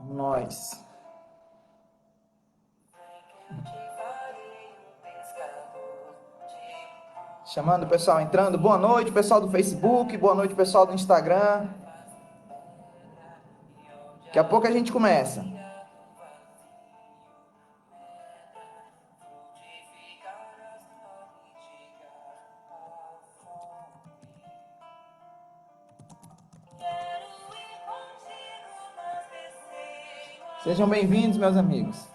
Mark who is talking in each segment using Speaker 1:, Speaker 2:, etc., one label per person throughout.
Speaker 1: Nós. Chamando o pessoal entrando. Boa noite, pessoal do Facebook. Boa noite, pessoal do Instagram. Daqui a pouco a gente começa. Sejam bem-vindos, meus amigos.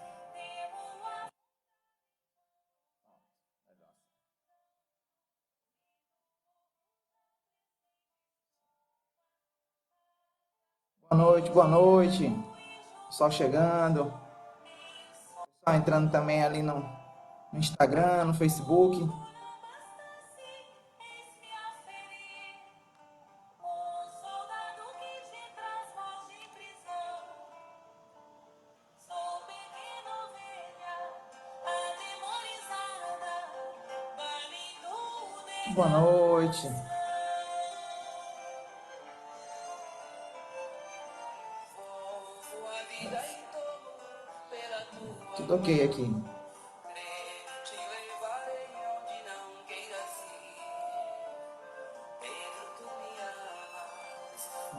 Speaker 1: Boa noite, boa noite. Pessoal chegando. Pessoal entrando também ali no Instagram, no Facebook. Boa noite. Tudo ok aqui.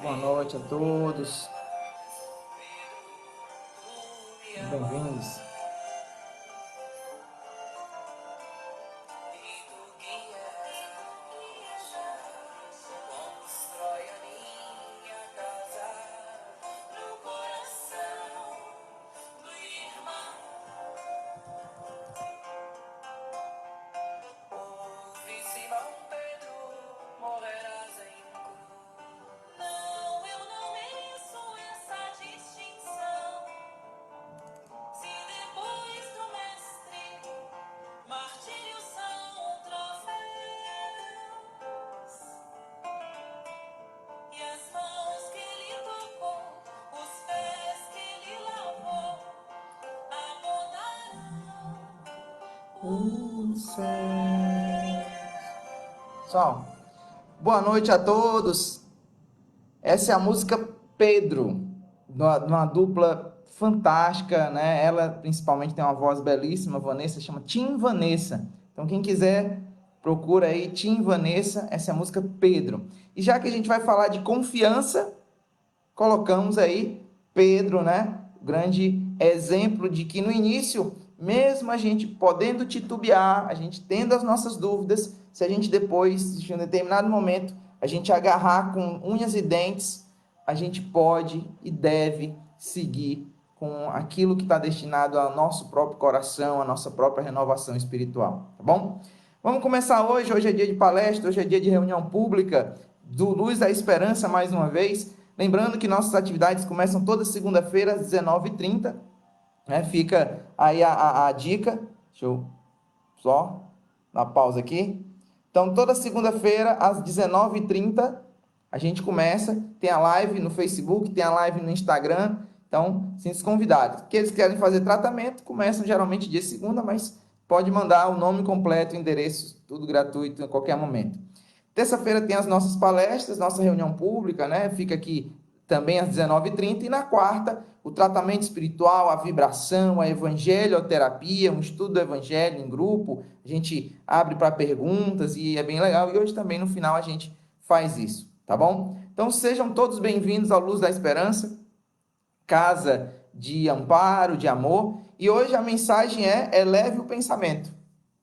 Speaker 1: Boa noite a todos. Bem-vindos. Pessoal, boa noite a todos. Essa é a música Pedro, de uma dupla fantástica, né? Ela principalmente tem uma voz belíssima, Vanessa, chama Tim Vanessa. Então quem quiser, procura aí Tim Vanessa, essa é a música Pedro. E já que a gente vai falar de confiança, colocamos aí Pedro, né? O grande exemplo de que no início, mesmo a gente podendo titubear, a gente tendo as nossas dúvidas, se a gente depois, de um determinado momento, a gente agarrar com unhas e dentes, a gente pode e deve seguir com aquilo que está destinado ao nosso próprio coração, à nossa própria renovação espiritual, tá bom? Vamos começar hoje. Hoje é dia de palestra, hoje é dia de reunião pública do Luz da Esperança, mais uma vez. Lembrando que nossas atividades começam toda segunda-feira às 19h30, né? Fica aí a dica. Deixa eu só dar uma pausa aqui. Então, toda segunda-feira às 19h30 a gente começa. Tem a live no Facebook, tem a live no Instagram. Então, sinta-se convidados. Aqueles que querem fazer tratamento começam geralmente dia segunda, mas pode mandar o nome completo, o endereço, tudo gratuito a qualquer momento. Terça-feira tem as nossas palestras, nossa reunião pública, né? Fica aqui também às 19h30. E na quarta, o tratamento espiritual, a vibração, a evangelioterapia, um estudo do evangelho em grupo. A gente abre para perguntas e é bem legal. E hoje também, no final, a gente faz isso, tá bom? Então, sejam todos bem-vindos ao Luz da Esperança, casa de amparo, de amor. E hoje a mensagem é: eleve o pensamento,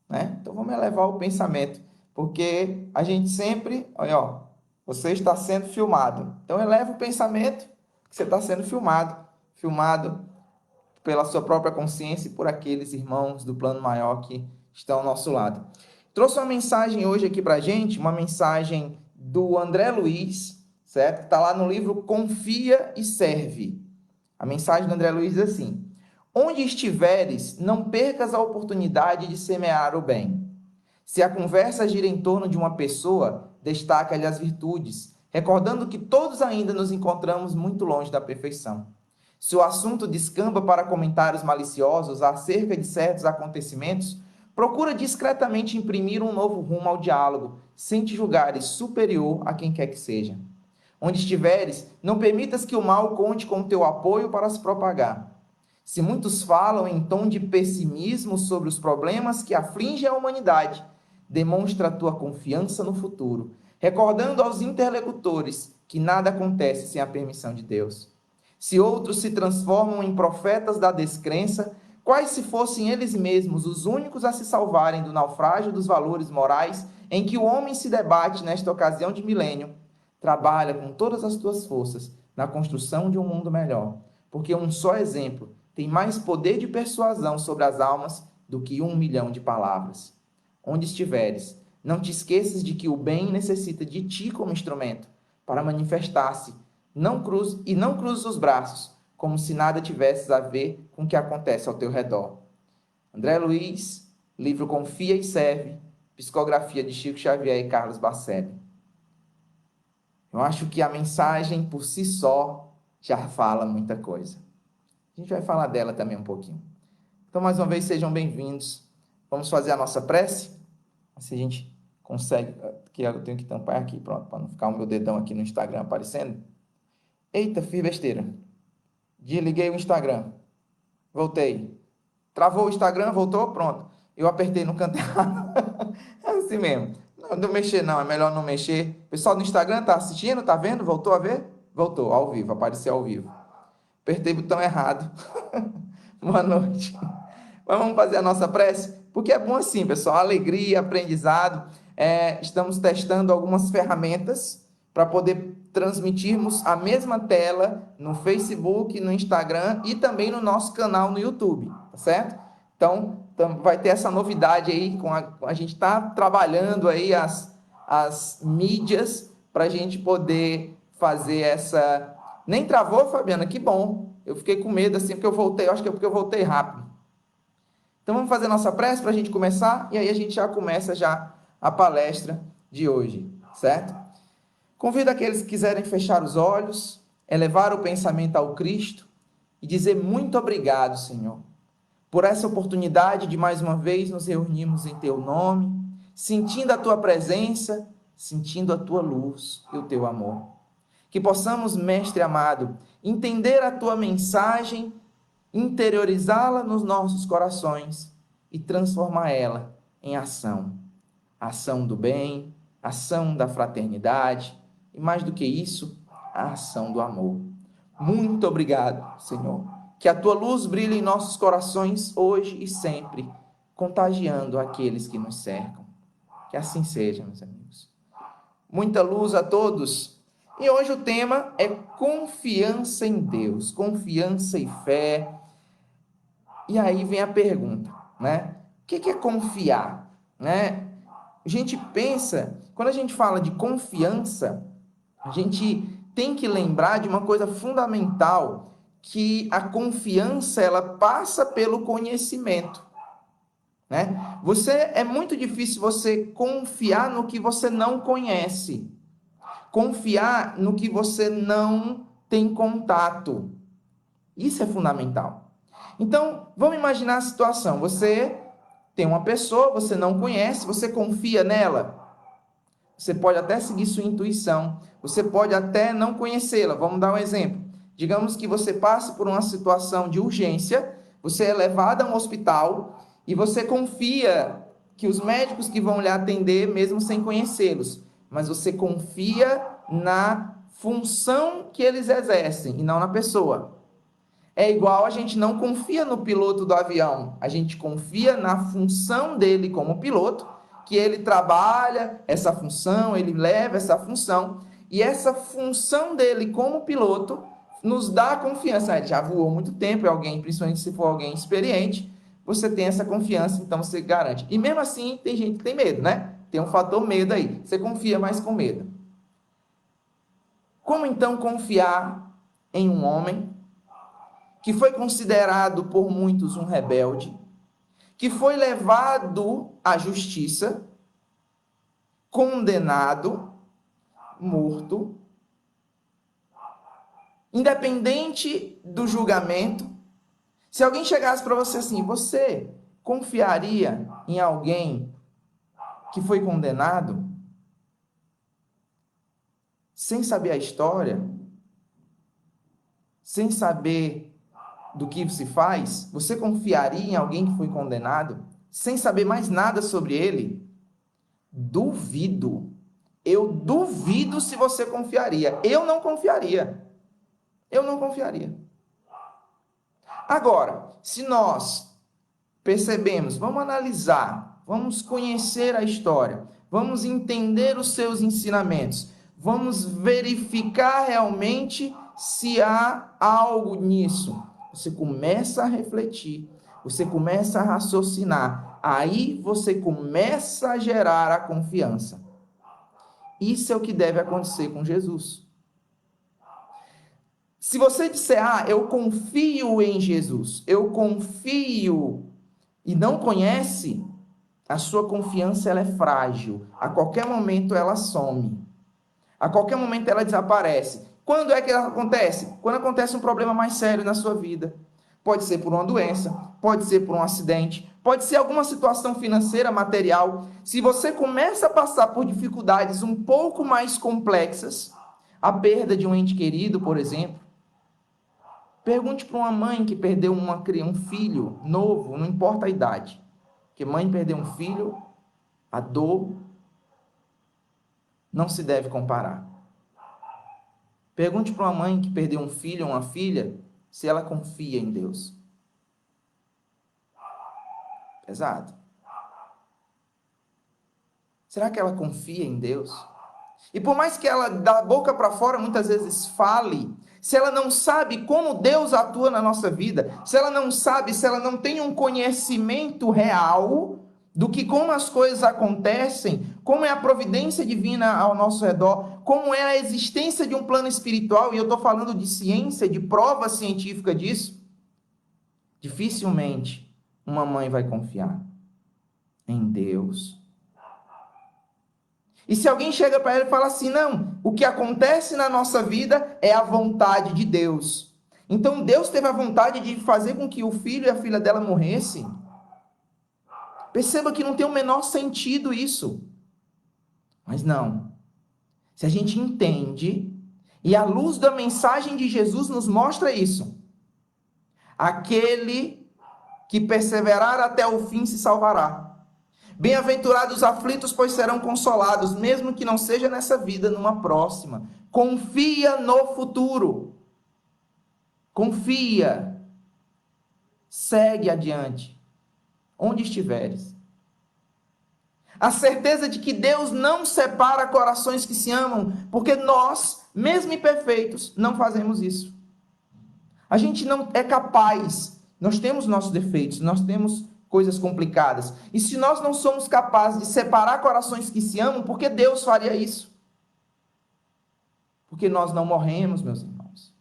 Speaker 1: né? Então, vamos elevar o pensamento, porque a gente sempre, olha, ó, você está sendo filmado. Então, eleva o pensamento que você está sendo filmado pela sua própria consciência e por aqueles irmãos do plano maior que estão ao nosso lado. Trouxe uma mensagem hoje aqui para a gente, uma mensagem do André Luiz, certo? Está lá no livro Confia e Serve. A mensagem do André Luiz diz assim: onde estiveres, não percas a oportunidade de semear o bem. Se a conversa gira em torno de uma pessoa, destaca-lhe as virtudes, recordando que todos ainda nos encontramos muito longe da perfeição. Se o assunto descamba para comentários maliciosos acerca de certos acontecimentos, procura discretamente imprimir um novo rumo ao diálogo, sem te julgares superior a quem quer que seja. Onde estiveres, não permitas que o mal conte com teu apoio para se propagar. Se muitos falam em tom de pessimismo sobre os problemas que afligem a humanidade, demonstra a tua confiança no futuro, recordando aos interlocutores que nada acontece sem a permissão de Deus. Se outros se transformam em profetas da descrença, quais se fossem eles mesmos os únicos a se salvarem do naufrágio dos valores morais em que o homem se debate nesta ocasião de milênio, trabalha com todas as tuas forças na construção de um mundo melhor, porque um só exemplo tem mais poder de persuasão sobre as almas do que 1.000.000 de palavras. Onde estiveres, não te esqueças de que o bem necessita de ti como instrumento para manifestar-se. Não cruzes os braços, como se nada tivesses a ver com o que acontece ao teu redor. André Luiz, livro Confia e Serve, psicografia de Chico Xavier e Carlos Bacelli. Eu acho que a mensagem por si só já fala muita coisa. A gente vai falar dela também um pouquinho. Então, mais uma vez, sejam bem-vindos. Vamos fazer a nossa prece? Se a gente consegue... que eu tenho que tampar aqui, pronto, para não ficar o meu dedão aqui no Instagram aparecendo. Eita, fiz besteira. Desliguei o Instagram. Voltei. Travou o Instagram, voltou, pronto. Eu apertei no canto errado. É assim mesmo. Não mexer não, é melhor não mexer. O pessoal do Instagram tá assistindo, tá vendo? Voltou a ver? Voltou, ao vivo, apareceu ao vivo. Apertei o botão errado. Boa noite. Mas vamos fazer a nossa prece? Porque é bom assim, pessoal, alegria, aprendizado. Estamos testando algumas ferramentas para poder transmitirmos a mesma tela no Facebook, no Instagram e também no nosso canal no YouTube, tá certo? Então, vai ter essa novidade aí, a gente está trabalhando aí as mídias para a gente poder fazer essa... Nem travou, Fabiana? Que bom. Eu fiquei com medo assim, porque eu voltei, acho que é porque eu voltei rápido. Então vamos fazer nossa prece para a gente começar, e aí a gente já começa já a palestra de hoje, certo? Convido aqueles que quiserem fechar os olhos, elevar o pensamento ao Cristo e dizer muito obrigado, Senhor, por essa oportunidade de mais uma vez nos reunirmos em Teu nome, sentindo a Tua presença, sentindo a Tua luz e o Teu amor. Que possamos, Mestre amado, entender a Tua mensagem, interiorizá-la nos nossos corações e transformar ela em ação. Ação do bem, ação da fraternidade e, mais do que isso, a ação do amor. Muito obrigado, Senhor. Que a Tua luz brilhe em nossos corações hoje e sempre, contagiando aqueles que nos cercam. Que assim seja, meus amigos. Muita luz a todos. E hoje o tema é confiança em Deus, confiança e fé. E aí vem a pergunta, né? O que é confiar, né? A gente pensa, quando a gente fala de confiança, a gente tem que lembrar de uma coisa fundamental, que a confiança ela passa pelo conhecimento, né? É muito difícil você confiar no que você não conhece, confiar no que você não tem contato. Isso é fundamental. Então, vamos imaginar a situação. Você tem uma pessoa, você não conhece, você confia nela. Você pode até seguir sua intuição. Você pode até não conhecê-la. Vamos dar um exemplo. Digamos que você passe por uma situação de urgência, você é levado a um hospital e você confia que os médicos que vão lhe atender, mesmo sem conhecê-los, mas você confia na função que eles exercem e não na pessoa. É igual a gente não confia no piloto do avião, a gente confia na função dele como piloto, que ele trabalha essa função, ele leva essa função, e essa função dele como piloto nos dá confiança. Ele já voou muito tempo, é alguém, principalmente se for alguém experiente, você tem essa confiança, então você garante. E mesmo assim, tem gente que tem medo, né? Tem um fator medo aí, você confia mais com medo. Como então confiar em um homem que foi considerado por muitos um rebelde, que foi levado à justiça, condenado, morto, independente do julgamento? Se alguém chegasse para você assim, você confiaria em alguém que foi condenado? sem saber a história, sem saber do que se faz, você confiaria em alguém que foi condenado, sem saber mais nada sobre ele? Duvido. Eu duvido se você confiaria. Eu não confiaria. Eu não confiaria. Agora, se nós percebemos, vamos analisar, vamos conhecer a história, vamos entender os seus ensinamentos, vamos verificar realmente se há algo nisso. Você começa a refletir, você começa a raciocinar, aí você começa a gerar a confiança. Isso é o que deve acontecer com Jesus. Se você disser, eu confio em Jesus, eu confio, e não conhece, a sua confiança ela é frágil. A qualquer momento ela some. A qualquer momento ela desaparece. Quando é que ela acontece? Quando acontece um problema mais sério na sua vida. Pode ser por uma doença, pode ser por um acidente, pode ser alguma situação financeira, material. Se você começa a passar por dificuldades um pouco mais complexas, a perda de um ente querido, por exemplo, pergunte para uma mãe que perdeu um filho novo, não importa a idade. Porque mãe perder um filho, a dor não se deve comparar. Pergunte para uma mãe que perdeu um filho ou uma filha se ela confia em Deus. Pesado. Será que ela confia em Deus? E por mais que ela, da boca para fora, muitas vezes fale, se ela não sabe como Deus atua na nossa vida, se ela não sabe, se ela não tem um conhecimento real do que como as coisas acontecem, como é a providência divina ao nosso redor, como é a existência de um plano espiritual, e eu estou falando de ciência, de prova científica disso, dificilmente uma mãe vai confiar em Deus. E se alguém chega para ela e fala assim, não, o que acontece na nossa vida é a vontade de Deus. Então Deus teve a vontade de fazer com que o filho e a filha dela morressem. Perceba que não tem o menor sentido isso. Mas não. Se a gente entende, e a luz da mensagem de Jesus nos mostra isso. Aquele que perseverar até o fim se salvará. Bem-aventurados os aflitos, pois serão consolados, mesmo que não seja nessa vida, numa próxima. Confia no futuro. Confia. Segue adiante. Onde estiveres. A certeza de que Deus não separa corações que se amam, porque nós, mesmo imperfeitos, não fazemos isso. A gente não é capaz. Nós temos nossos defeitos, nós temos coisas complicadas. E se nós não somos capazes de separar corações que se amam, por que Deus faria isso? Porque nós não morremos, meus irmãos.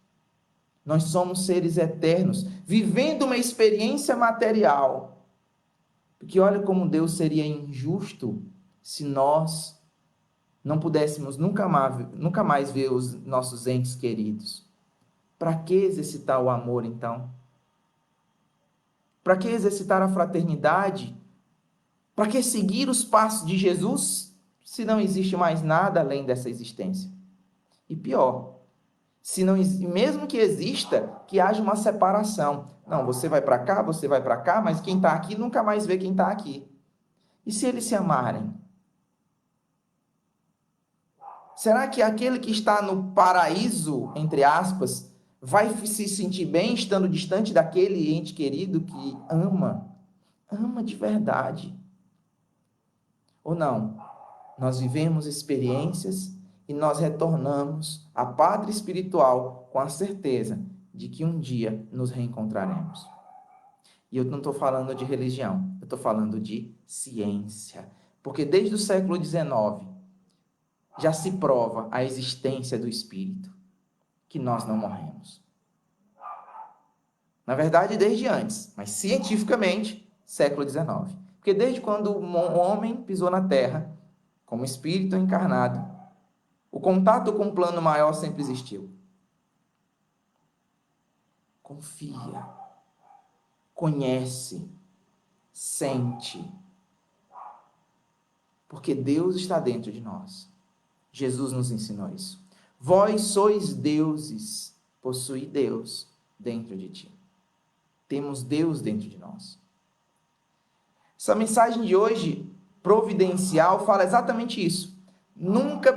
Speaker 1: Nós somos seres eternos, vivendo uma experiência material. Porque olha como Deus seria injusto se nós não pudéssemos nunca mais ver os nossos entes queridos. Para que exercitar o amor, então? Para que exercitar a fraternidade? Para que seguir os passos de Jesus, se não existe mais nada além dessa existência? E pior, se não, mesmo que exista, que haja uma separação. Não, você vai para cá, mas quem está aqui nunca mais vê quem está aqui. E se eles se amarem? Será que aquele que está no paraíso, entre aspas, vai se sentir bem estando distante daquele ente querido que ama? Ama de verdade. Ou não? Nós vivemos experiências e nós retornamos à pátria espiritual com a certeza de que um dia nos reencontraremos. E eu não estou falando de religião, eu estou falando de ciência. Porque desde o século XIX já se prova a existência do Espírito, que nós não morremos. Na verdade, desde antes, mas cientificamente, século XIX. Porque desde quando o homem pisou na Terra, como espírito encarnado, o contato com o plano maior sempre existiu. Confia, conhece, sente. Porque Deus está dentro de nós. Jesus nos ensinou isso. Vós sois deuses, possui Deus dentro de ti. Temos Deus dentro de nós. Essa mensagem de hoje, providencial, fala exatamente isso. Nunca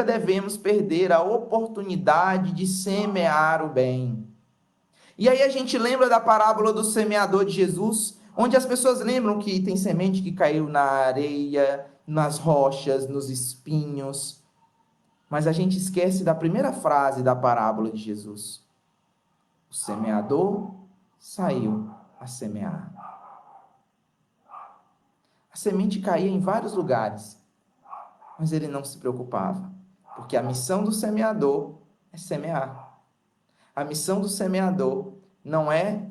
Speaker 1: devemos perder a oportunidade de semear o bem. E aí a gente lembra da parábola do semeador de Jesus, onde as pessoas lembram que tem semente que caiu na areia, nas rochas, nos espinhos. Mas a gente esquece da primeira frase da parábola de Jesus. O semeador saiu a semear. A semente caía em vários lugares, mas ele não se preocupava, porque a missão do semeador é semear. A missão do semeador não é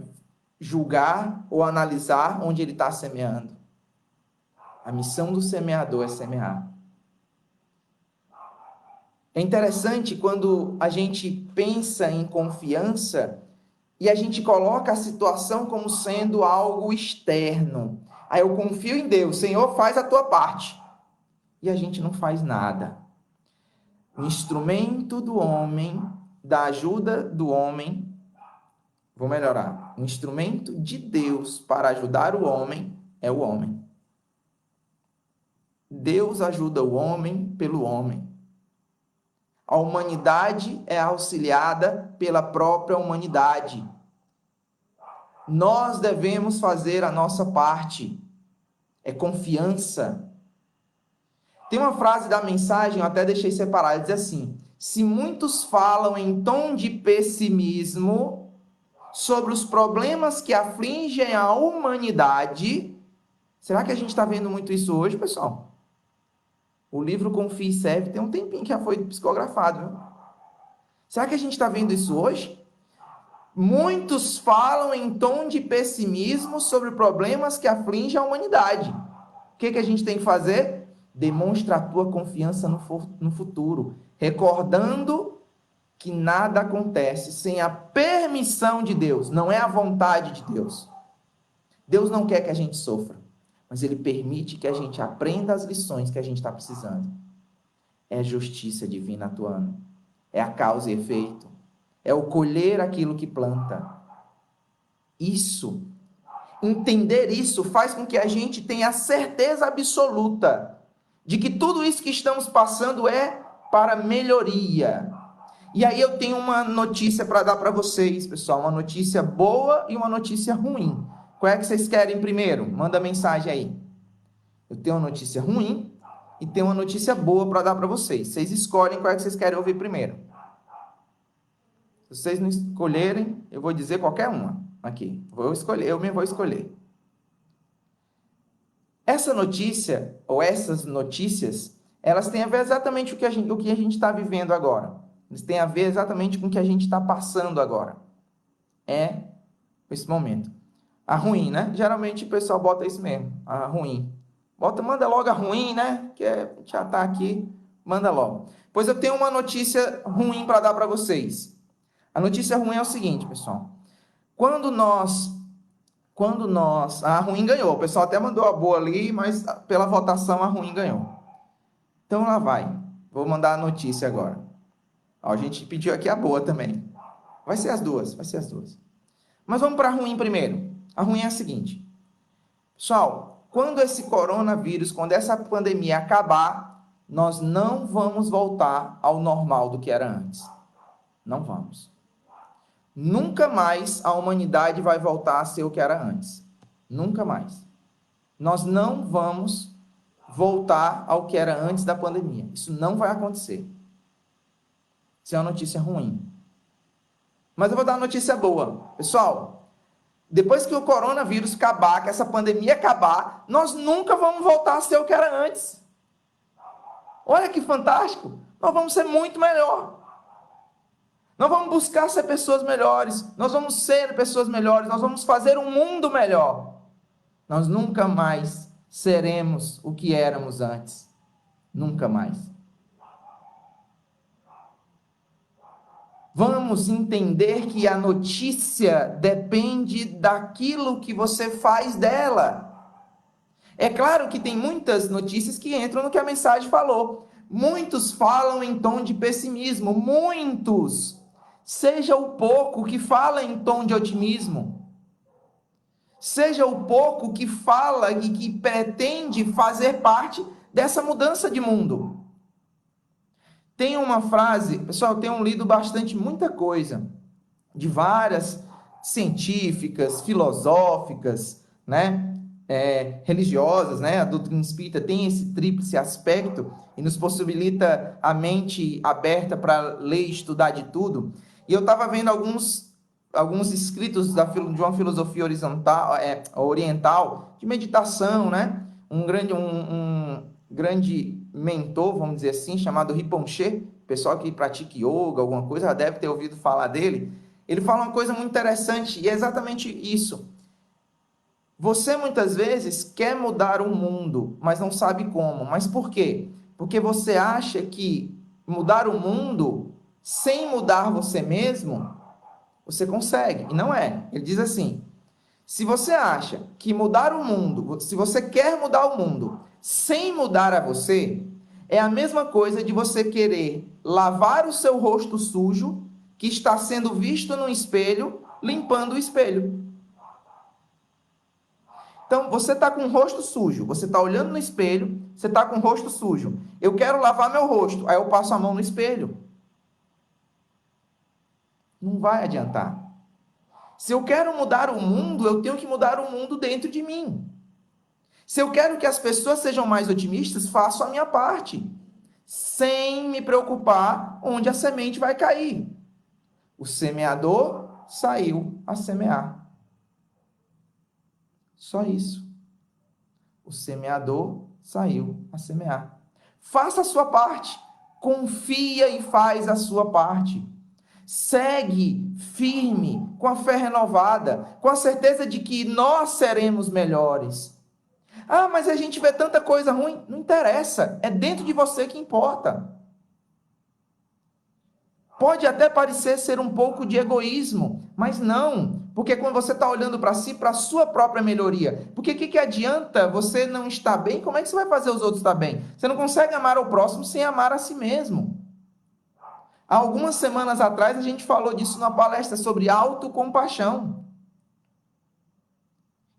Speaker 1: julgar ou analisar onde ele está semeando. A missão do semeador é semear. É interessante quando a gente pensa em confiança e a gente coloca a situação como sendo algo externo. Aí eu confio em Deus, Senhor, faz a tua parte. E a gente não faz nada. O instrumento do homem, da ajuda do homem, vou melhorar. O instrumento de Deus para ajudar o homem é o homem. Deus ajuda o homem pelo homem. A humanidade é auxiliada pela própria humanidade. Nós devemos fazer a nossa parte. É confiança. Tem uma frase da mensagem, eu até deixei separada, diz assim: se muitos falam em tom de pessimismo sobre os problemas que afligem a humanidade, será que a gente está vendo muito isso hoje, pessoal? O livro Confie e Serve tem um tempinho que já foi psicografado, viu? Será que a gente está vendo isso hoje? Muitos falam em tom de pessimismo sobre problemas que afligem a humanidade. O que a gente tem que fazer? Demonstra a tua confiança no futuro, recordando que nada acontece sem a permissão de Deus, não é a vontade de Deus. Deus não quer que a gente sofra, mas Ele permite que a gente aprenda as lições que a gente está precisando. É a justiça divina atuando, é a causa e efeito, é o colher aquilo que planta. Entender isso faz com que a gente tenha a certeza absoluta de que tudo isso que estamos passando é para melhoria. E aí eu tenho uma notícia para dar para vocês, pessoal, uma notícia boa e uma notícia ruim. Qual é que vocês querem primeiro? Manda mensagem aí. Eu tenho uma notícia ruim e tenho uma notícia boa para dar para vocês. Vocês escolhem qual é que vocês querem ouvir primeiro. Se vocês não escolherem, eu vou dizer qualquer uma aqui. Eu mesmo vou escolher. Essa notícia, ou essas notícias, elas têm a ver exatamente o que a gente está vivendo agora. Eles têm a ver exatamente com o que a gente está passando agora. É esse momento. A ruim, né? Geralmente o pessoal bota isso mesmo, a ruim. Manda logo a ruim, né? Que já está aqui, manda logo. Pois eu tenho uma notícia ruim para dar para vocês. A notícia ruim é o seguinte, pessoal. Quando nós... A ruim ganhou. O pessoal até mandou a boa ali, mas pela votação a ruim ganhou. Então lá vai. Vou mandar a notícia agora. A gente pediu aqui a boa também. Vai ser as duas. Mas vamos para a ruim primeiro. A ruim é a seguinte. Pessoal, quando esse coronavírus, quando essa pandemia acabar, nós não vamos voltar ao normal do que era antes. Não vamos. Nunca mais a humanidade vai voltar a ser o que era antes. Nunca mais. Nós não vamos voltar ao que era antes da pandemia. Isso não vai acontecer. Isso é uma notícia ruim. Mas eu vou dar uma notícia boa. Pessoal, depois que o coronavírus acabar, que essa pandemia acabar, nós nunca vamos voltar a ser o que era antes. Olha que fantástico. Nós vamos ser muito melhor. Nós vamos buscar ser pessoas melhores, nós vamos ser pessoas melhores, nós vamos fazer um mundo melhor. Nós nunca mais seremos o que éramos antes. Nunca mais. Vamos entender que a notícia depende daquilo que você faz dela. É claro que tem muitas notícias que entram no que a mensagem falou, Muitos falam em tom de pessimismo, muitos. Seja o pouco que fala em tom de otimismo. Seja o pouco que fala e que pretende fazer parte dessa mudança de mundo. Tem uma frase, pessoal, eu tenho lido muita coisa, de várias científicas, filosóficas, né? Religiosas, né? A doutrina espírita tem esse tríplice aspecto e nos possibilita a mente aberta para ler e estudar de tudo. E eu estava vendo alguns escritos de uma filosofia horizontal, oriental, de meditação, né? Um grande mentor, vamos dizer assim, chamado Rinpoche, pessoal que pratica yoga, alguma coisa, já deve ter ouvido falar dele. Ele fala uma coisa muito interessante, e é exatamente isso. Você muitas vezes quer mudar o mundo, mas não sabe como. Mas por quê? Porque você acha que mudar o mundo sem mudar você mesmo, você consegue. E não é. Ele diz assim: se você acha que mudar o mundo, se você quer mudar o mundo sem mudar a você, é a mesma coisa de você querer lavar o seu rosto sujo, que está sendo visto no espelho, limpando o espelho. Então, você está com o rosto sujo, você está olhando no espelho, você está com o rosto sujo. Eu quero lavar meu rosto, aí eu passo a mão no espelho. Não vai adiantar. Se eu quero mudar o mundo, eu tenho que mudar o mundo dentro de mim. Se eu quero que as pessoas sejam mais otimistas, faço a minha parte, sem me preocupar onde a semente vai cair. O semeador saiu a semear. Só isso. O semeador saiu a semear. Faça a sua parte. Confia e faz a sua parte. Segue firme, com a fé renovada, com a certeza de que nós seremos melhores. Ah, mas a gente vê tanta coisa ruim. Não interessa. É dentro de você que importa. Pode até parecer ser um pouco de egoísmo, mas não, porque quando você está olhando para si, para a sua própria melhoria, porque o que adianta você não estar bem? Como é que você vai fazer os outros estar bem? Você não consegue amar o próximo sem amar a si mesmo. Há algumas semanas atrás a gente falou disso na palestra sobre autocompaixão.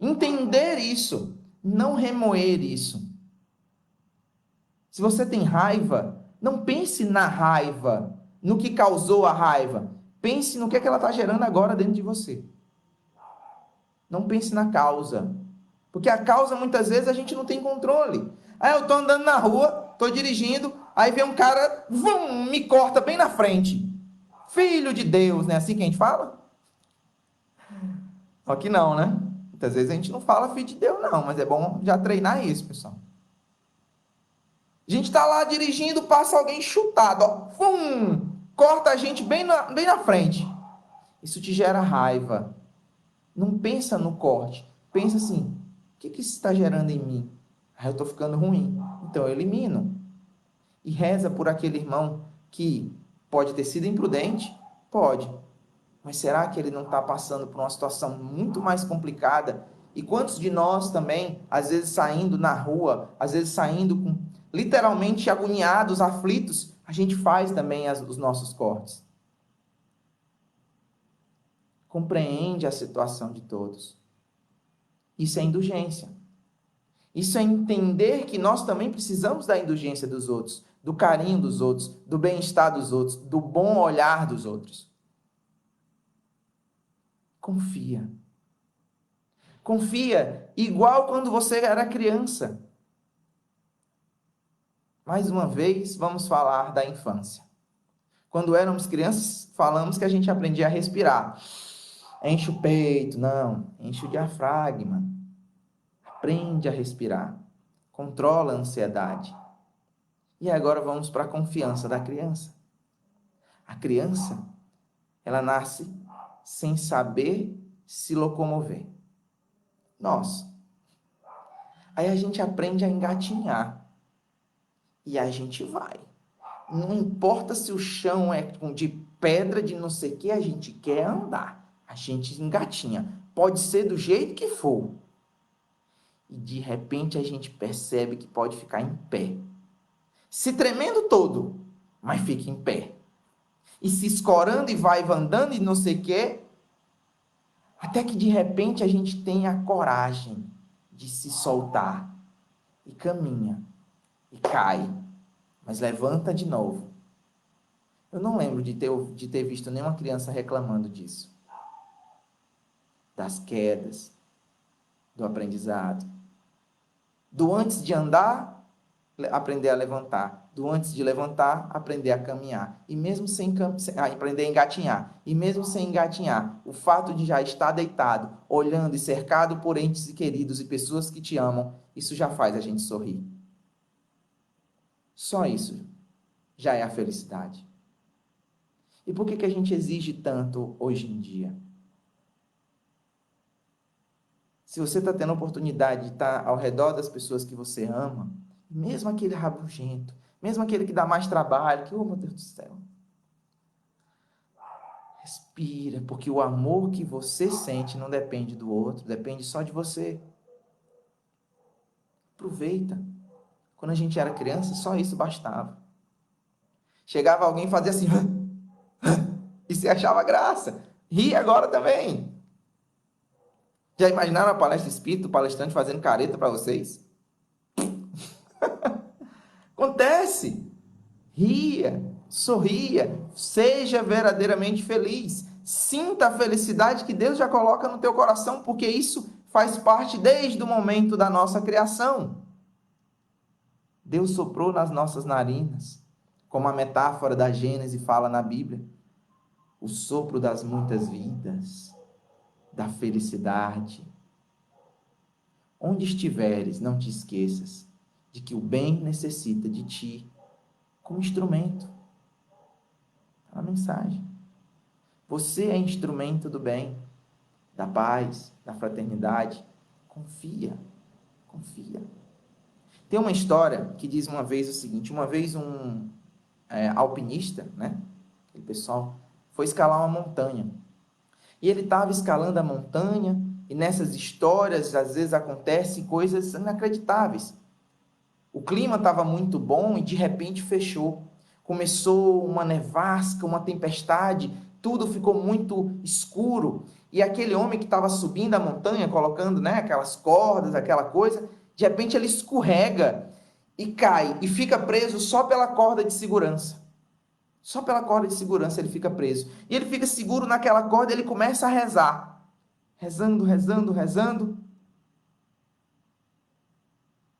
Speaker 1: Entender isso, não remoer isso. Se você tem raiva, não pense na raiva, no que causou a raiva. Pense no que ela está gerando agora dentro de você. Não pense na causa. Porque a causa, muitas vezes, a gente não tem controle. Aí eu estou andando na rua, estou dirigindo, aí vem um cara, me corta bem na frente. Filho de Deus, não é assim que a gente fala? Só que não, né? Muitas vezes a gente não fala filho de Deus, não, mas é bom já treinar isso, pessoal. A gente está lá dirigindo, passa alguém chutado, ó, corta a gente bem na frente. Isso te gera raiva. Não pensa no corte. Pensa assim, o que isso está gerando em mim? Eu estou ficando ruim. Então eu elimino. E reza por aquele irmão que pode ter sido imprudente? Pode. Mas será que ele não está passando por uma situação muito mais complicada? E quantos de nós também, às vezes saindo na rua, às vezes saindo com literalmente agoniados, aflitos, a gente faz também os nossos cortes. Compreende a situação de todos. Isso é indulgência. Isso é entender que nós também precisamos da indulgência dos outros, do carinho dos outros, do bem-estar dos outros, do bom olhar dos outros. Confia. Confia, igual quando você era criança. Mais uma vez, vamos falar da infância. Quando éramos crianças, falamos que a gente aprendia a respirar. Enche o peito, não, enche o diafragma. Aprende a respirar. Controla a ansiedade. E agora vamos para a confiança da criança. A criança, ela nasce sem saber se locomover. Nós. Aí a gente aprende a engatinhar. E a gente vai. Não importa se o chão é de pedra, de não sei o que, a gente quer andar. A gente engatinha. Pode ser do jeito que for. E de repente a gente percebe que pode ficar em pé. se tremendo todo, mas fica em pé. E se escorando e vai andando e não sei o quê, até que de repente a gente tem a coragem de se soltar e caminha e cai, mas levanta de novo. Eu não lembro de ter visto nenhuma criança reclamando disso. Das quedas, do aprendizado. Do antes de andar, aprender a levantar. Do antes de levantar, aprender a caminhar. E mesmo aprender a engatinhar. E mesmo sem engatinhar, o fato de já estar deitado, olhando e cercado por entes queridos e pessoas que te amam, isso já faz a gente sorrir. Só isso já é a felicidade. E por que a gente exige tanto hoje em dia? Se você está tendo a oportunidade de estar ao redor das pessoas que você ama, mesmo aquele rabugento, mesmo aquele que dá mais trabalho, que, oh meu Deus do céu, respira, porque o amor que você sente não depende do outro, depende só de você. Aproveita. Quando a gente era criança, só isso bastava. Chegava alguém e fazia assim, e você achava graça. Ri agora também. Já imaginaram a palestra espírita, o palestrante fazendo careta para vocês? Acontece. Ria, sorria, seja verdadeiramente feliz. Sinta a felicidade que Deus já coloca no teu coração, porque isso faz parte desde o momento da nossa criação. Deus soprou nas nossas narinas, como a metáfora da Gênese fala na Bíblia, o sopro das muitas vidas, da felicidade. Onde estiveres, não te esqueças de que o bem necessita de ti como instrumento. A mensagem. Você é instrumento do bem, da paz, da fraternidade. Confia, confia. Tem uma história que diz uma vez o seguinte, uma vez um alpinista, né? Aquele pessoal foi escalar uma montanha. E ele estava escalando a montanha, e nessas histórias, às vezes, acontecem coisas inacreditáveis. O clima estava muito bom e, de repente, fechou. Começou uma nevasca, uma tempestade, tudo ficou muito escuro. E aquele homem que estava subindo a montanha, colocando, né, aquelas cordas, aquela coisa, de repente ele escorrega e cai, e fica preso só pela corda de segurança. Só pela corda de segurança ele fica preso. E ele fica seguro naquela corda e ele começa a rezar. Rezando, rezando, rezando.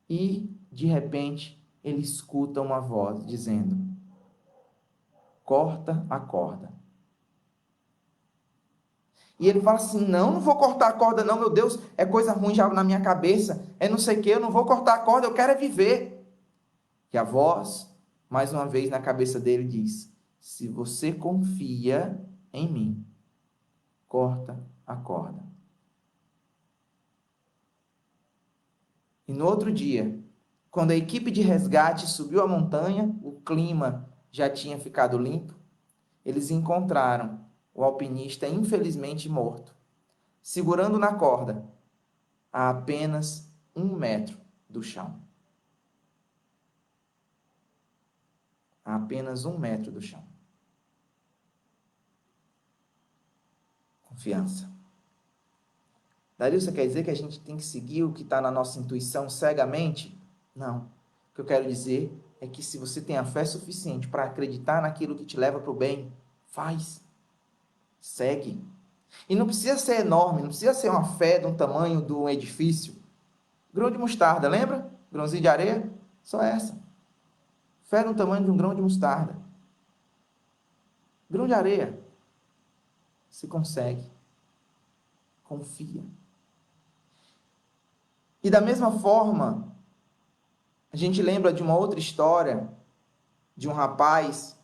Speaker 1: E, de repente, ele escuta uma voz dizendo: corta a corda. E ele fala assim: não vou cortar a corda não, meu Deus, é coisa ruim já na minha cabeça, é não sei o que, eu não vou cortar a corda, eu quero é viver. E a voz, mais uma vez na cabeça dele, diz: se você confia em mim, corta a corda. E no outro dia, quando a equipe de resgate subiu a montanha, o clima já tinha ficado limpo, eles encontraram o alpinista infelizmente morto, segurando na corda, a apenas 1 metro do chão. A apenas 1 metro do chão. Confiança. Darilson, quer dizer que a gente tem que seguir o que está na nossa intuição cegamente? Não. O que eu quero dizer é que se você tem a fé suficiente para acreditar naquilo que te leva para o bem, faz. Segue. E não precisa ser enorme, não precisa ser uma fé de um tamanho de um edifício. Grão de mostarda, lembra? Grãozinho de areia? Só essa. Fé do tamanho de um grão de mostarda. Grão de areia. Se consegue. Confia. E da mesma forma, a gente lembra de uma outra história de um rapaz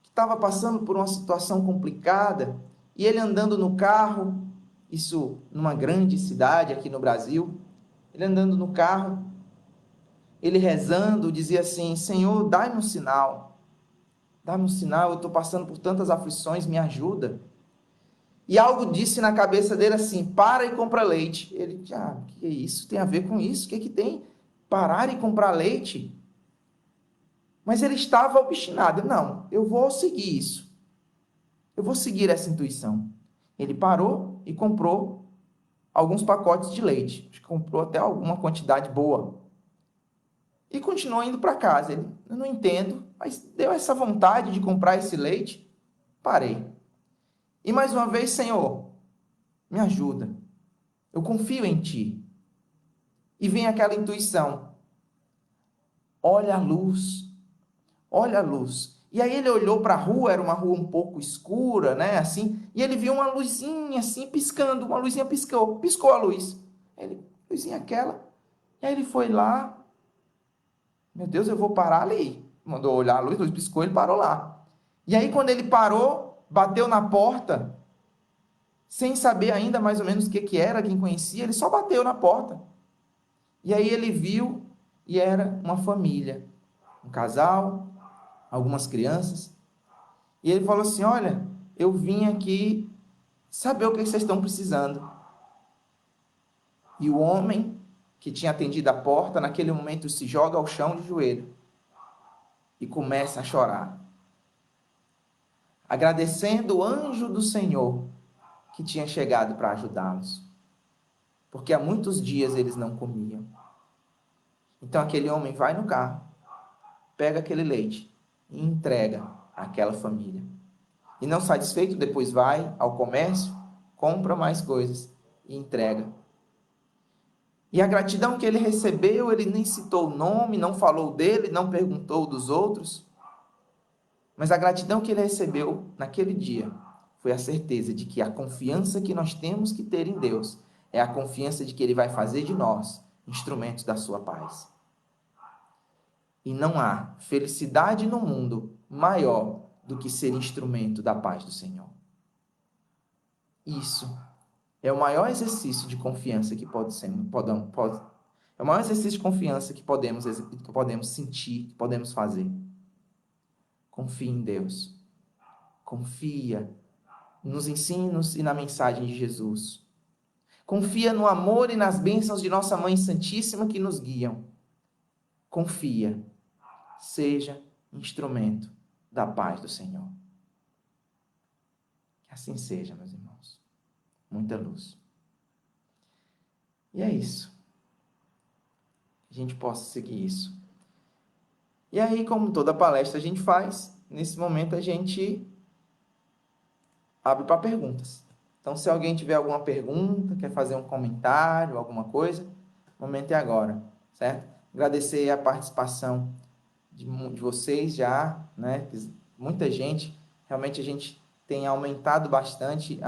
Speaker 1: que estava passando por uma situação complicada e ele andando no carro, isso numa grande cidade aqui no Brasil, ele andando no carro, ele rezando, dizia assim: Senhor, dá-me um sinal, eu estou passando por tantas aflições, me ajuda. E algo disse na cabeça dele assim: para e compra leite. Ele, o que é isso? Tem a ver com isso? O que é que tem? Parar e comprar leite? Mas ele estava obstinado. Não, eu vou seguir isso. Eu vou seguir essa intuição. Ele parou e comprou alguns pacotes de leite. Acho que comprou até alguma quantidade boa. E continuou indo para casa. Ele, eu não entendo, mas deu essa vontade de comprar esse leite. Parei. E mais uma vez, Senhor, me ajuda. Eu confio em Ti. E vem aquela intuição. Olha a luz. Olha a luz. E aí ele olhou para a rua, era uma rua um pouco escura, né, assim, e ele viu uma luzinha assim piscando, uma luzinha piscou a luz. Ele, luzinha aquela. E aí ele foi lá, meu Deus, eu vou parar ali. Mandou olhar a luz piscou, ele parou lá. E aí quando ele parou, bateu na porta, sem saber ainda mais ou menos o que que era, quem conhecia, ele só bateu na porta. E aí ele viu e era uma família, um casal, algumas crianças. E ele falou assim: olha, eu vim aqui saber o que vocês estão precisando. E o homem que tinha atendido a porta, naquele momento se joga ao chão de joelho e começa a chorar, agradecendo o anjo do Senhor que tinha chegado para ajudá-los, porque há muitos dias eles não comiam. Então aquele homem vai no carro, pega aquele leite e entrega àquela família. E não satisfeito, depois vai ao comércio, compra mais coisas e entrega. E a gratidão que ele recebeu, ele nem citou o nome, não falou dele, não perguntou dos outros. Mas a gratidão que ele recebeu naquele dia foi a certeza de que a confiança que nós temos que ter em Deus é a confiança de que Ele vai fazer de nós instrumentos da sua paz. E não há felicidade no mundo maior do que ser instrumento da paz do Senhor. Isso é o maior exercício de confiança que é o maior exercício de confiança que podemos sentir, que podemos fazer. Confie em Deus. Confia nos ensinos e na mensagem de Jesus. Confia no amor e nas bênçãos de nossa Mãe Santíssima que nos guiam. Confia. Seja instrumento da paz do Senhor. Que assim seja, meus irmãos. Muita luz. E é isso. Que a gente possa seguir isso. E aí, como toda palestra a gente faz, nesse momento a gente abre para perguntas. Então, se alguém tiver alguma pergunta, quer fazer um comentário, alguma coisa, o momento é agora, certo? Agradecer a participação de vocês já, né? Muita gente, realmente a gente tem aumentado bastante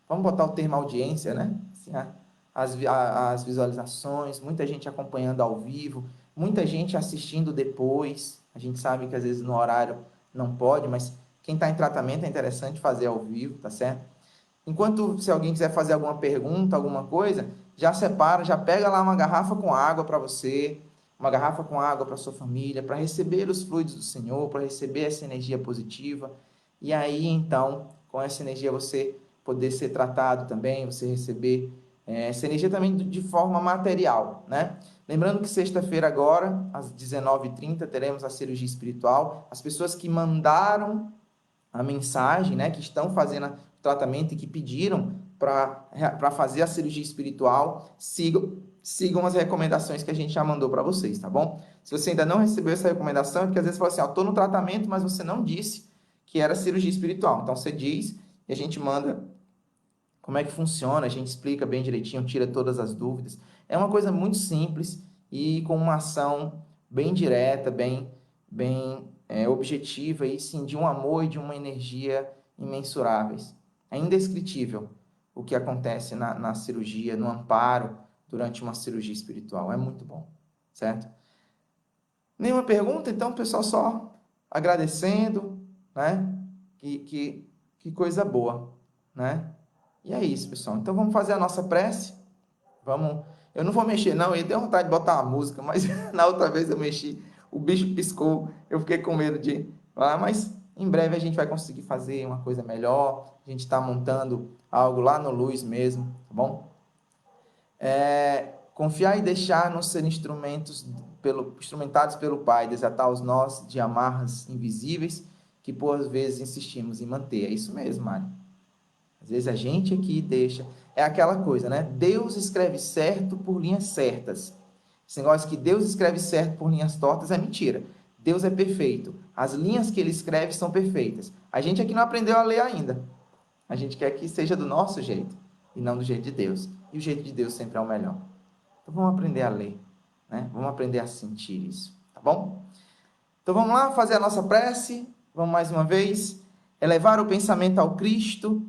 Speaker 1: vamos botar o termo audiência, né? Assim, as visualizações, muita gente acompanhando ao vivo, muita gente assistindo depois. A gente sabe que às vezes no horário não pode, mas quem está em tratamento é interessante fazer ao vivo, tá certo? Enquanto, se alguém quiser fazer alguma pergunta, alguma coisa, já separa, já pega lá uma garrafa com água para você, uma garrafa com água para sua família, para receber os fluidos do Senhor, para receber essa energia positiva. E aí, então, com essa energia você poder ser tratado também, você receber essa energia também de forma material, né? Lembrando que sexta-feira agora, às 19h30, teremos a cirurgia espiritual. As pessoas que mandaram a mensagem, né, que estão fazendo o tratamento e que pediram para fazer a cirurgia espiritual, sigam as recomendações que a gente já mandou para vocês, tá bom? Se você ainda não recebeu essa recomendação, é porque às vezes você fala assim, estou no tratamento, mas você não disse que era cirurgia espiritual. Então você diz e a gente manda como é que funciona, a gente explica bem direitinho, tira todas as dúvidas. É uma coisa muito simples e com uma ação bem direta, bem objetiva e sim de um amor e de uma energia imensuráveis. É indescritível o que acontece na cirurgia, no amparo durante uma cirurgia espiritual. É muito bom, certo? Nenhuma pergunta? Então, pessoal, só agradecendo, né? Que coisa boa, né? E é isso, pessoal. Então vamos fazer a nossa prece. Vamos. Eu não vou mexer, não. Eu tenho vontade de botar uma música, mas na outra vez eu mexi, o bicho piscou, eu fiquei com medo de falar, mas em breve a gente vai conseguir fazer uma coisa melhor. A gente está montando algo lá no Luz mesmo, tá bom? Confiar e deixar-nos ser instrumentados pelo Pai, desatar os nós de amarras invisíveis que por vezes insistimos em manter. É isso mesmo, Mário. Às vezes a gente aqui deixa. É aquela coisa, né? Deus escreve certo por linhas certas. Esse negócio que Deus escreve certo por linhas tortas é mentira. Deus é perfeito. As linhas que ele escreve são perfeitas. A gente aqui não aprendeu a ler ainda. A gente quer que seja do nosso jeito e não do jeito de Deus. E o jeito de Deus sempre é o melhor. Então vamos aprender a ler, né? Vamos aprender a sentir isso, tá bom? Então vamos lá fazer a nossa prece. Vamos mais uma vez elevar o pensamento ao Cristo,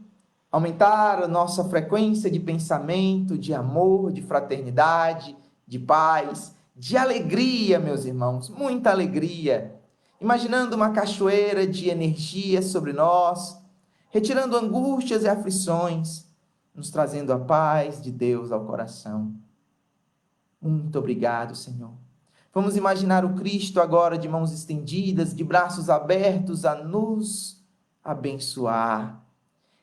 Speaker 1: aumentar a nossa frequência de pensamento, de amor, de fraternidade, de paz, de alegria, meus irmãos, muita alegria. Imaginando uma cachoeira de energia sobre nós, retirando angústias e aflições, nos trazendo a paz de Deus ao coração. Muito obrigado, Senhor. Vamos imaginar o Cristo agora de mãos estendidas, de braços abertos a nos abençoar.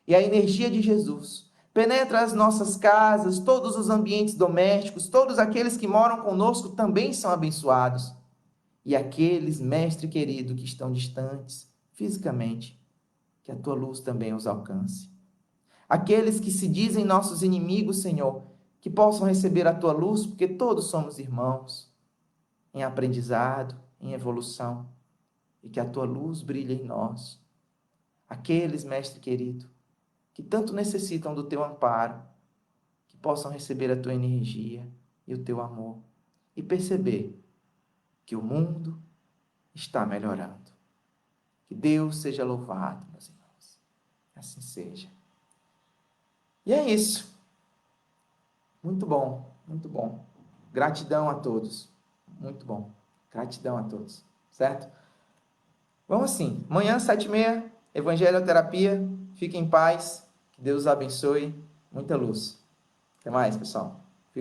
Speaker 1: E a energia de Jesus penetra as nossas casas, todos os ambientes domésticos, todos aqueles que moram conosco também são abençoados. E aqueles, Mestre querido, que estão distantes fisicamente, que a tua luz também os alcance. Aqueles que se dizem nossos inimigos, Senhor, que possam receber a tua luz, porque todos somos irmãos, em aprendizado, em evolução, e que a tua luz brilhe em nós. Aqueles, Mestre querido, que tanto necessitam do teu amparo, que possam receber a tua energia e o teu amor, e perceber que o mundo está melhorando. Que Deus seja louvado, meus irmãos. Assim seja. E é isso. Muito bom, muito bom. Gratidão a todos. Muito bom. Gratidão a todos. Certo? Vamos assim. Amanhã, 7h30, Evangelioterapia. Fiquem em paz. Que Deus os abençoe. Muita luz. Até mais, pessoal.